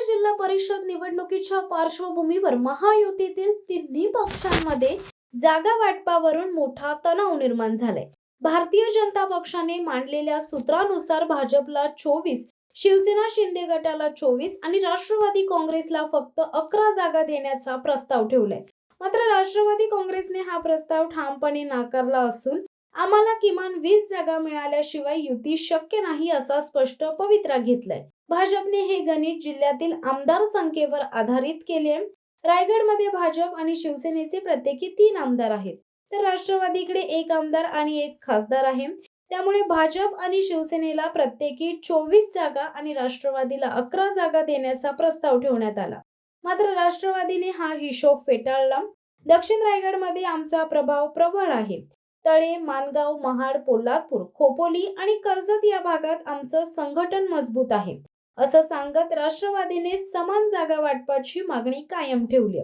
जिल्हा परिषद निवडणुकीच्या पार्श्वभूमीवर महायुतीतील तिन्ही पक्षांमध्ये जागा वाटपावरून मोठा तणाव निर्माण झालाय। भारतीय जनता पक्षाने मांडलेल्या सूत्रानुसार भाजपला 24, शिवसेना शिंदे गटाला 24 आणि राष्ट्रवादी काँग्रेसला फक्त 11 जागा देण्याचा प्रस्ताव ठेवलाय। मात्र राष्ट्रवादी काँग्रेसने हा प्रस्ताव ठामपणे नाकारला असून आम्हाला किमान 20 जागा मिळाल्याशिवाय युती शक्य नाही असा स्पष्ट पवित्रा घेतलाय। भाजपने हे गणित जिल्ह्यातील आमदार संख्येवर आधारित केले। रायगडमध्ये भाजप आणि शिवसेनेचे प्रत्येकी 3 आमदार आहेत, तर राष्ट्रवादीकडे 1 आमदार आणि 1 खासदार आहे। त्यामुळे भाजप आणि शिवसेनेला प्रत्येकी 24 जागा आणि राष्ट्रवादीला 11 जागा देण्याचा प्रस्ताव ठेवण्यात आला। मात्र राष्ट्रवादीने हा हिशोब फेटाळला। दक्षिण रायगडमध्ये आमचा प्रभाव प्रबळ आहे। तळे, मानगाव, महाड, पोलादपूर, खोपोली आणि कर्जत या भागात आमचं संघटन मजबूत आहे, असं सांगत राष्ट्रवादीने समान जागा वाटपाची मागणी कायम ठेवली।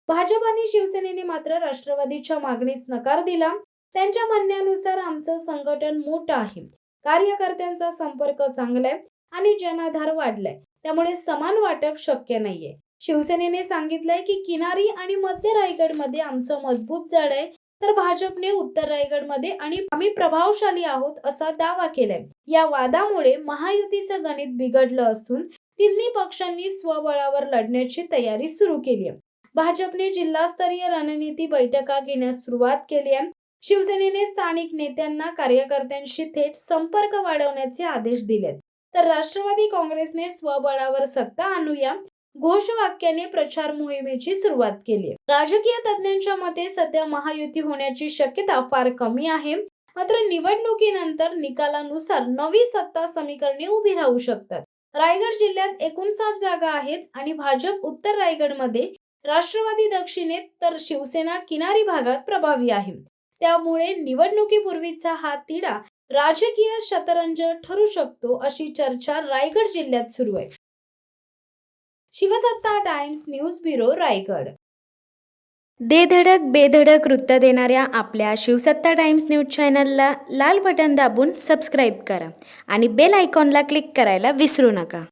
भाजप आणि शिवसेनेने मात्र राष्ट्रवादीच्या मागणीस नकार दिला। त्यांच्या म्हणण्यानुसार आमचं संघटन मोठं आहे, कार्यकर्त्यांचा संपर्क चांगला आहे आणि जनाधार वाढलाय, त्यामुळे समान वाटप शक्य नाहीये। शिवसेनेने सांगितलंय की किनारी आणि मध्य रायगडमध्ये आमचं मजबूत जाळ आहे, तर भाजपने उत्तर रायगडमध्ये आणि आम्ही प्रभावशाली आहोत असा दावा केलाय। या वादामुळे महायुतीचं गणित बिघडलं असून तिन्ही पक्षांनी स्वबळावर लढण्याची तयारी सुरू केली आहे। भाजपने जिल्हास्तरीय रणनीती बैठका घेण्यास सुरुवात केली आहे। शिवसेनेने स्थानिक नेत्यांना कार्यकर्त्यांशी थेट संपर्क वाढवण्याचे आदेश दिलेत, तर राष्ट्रवादी काँग्रेसने स्वबळावर सत्ता आणूया घोषवाक्याने प्रचार मोहिमेची सुरुवात केली। राजकीय तज्ञांच्या मते सध्या महायुती होण्याची शक्यता फार कमी आहे। मात्र निवडणुकीनंतर निकालानुसार नवी सत्ता समीकरणे उभी राहू शकतात। रायगड जिल्ह्यात 59 जागा आहेत आणि भाजप उत्तर रायगडमध्ये, राष्ट्रवादी दक्षिणेत तर शिवसेना किनारी भागात प्रभावी आहे। त्यामुळे निवडणुकीपूर्वीचा हा तिढा राजकीय शतरंज ठरू शकतो, अशी चर्चा रायगड जिल्ह्यात सुरू आहे। शिवसत्ता टाइम्स न्यूज ब्युरो रायगड। दे धडक बेधडक वृत्त देणाऱ्या आपल्या शिवसत्ता टाइम्स न्यूज चॅनलला लाल बटन दाबून सबस्क्राईब करा आणि बेल आयकॉनला क्लिक करायला विसरू नका।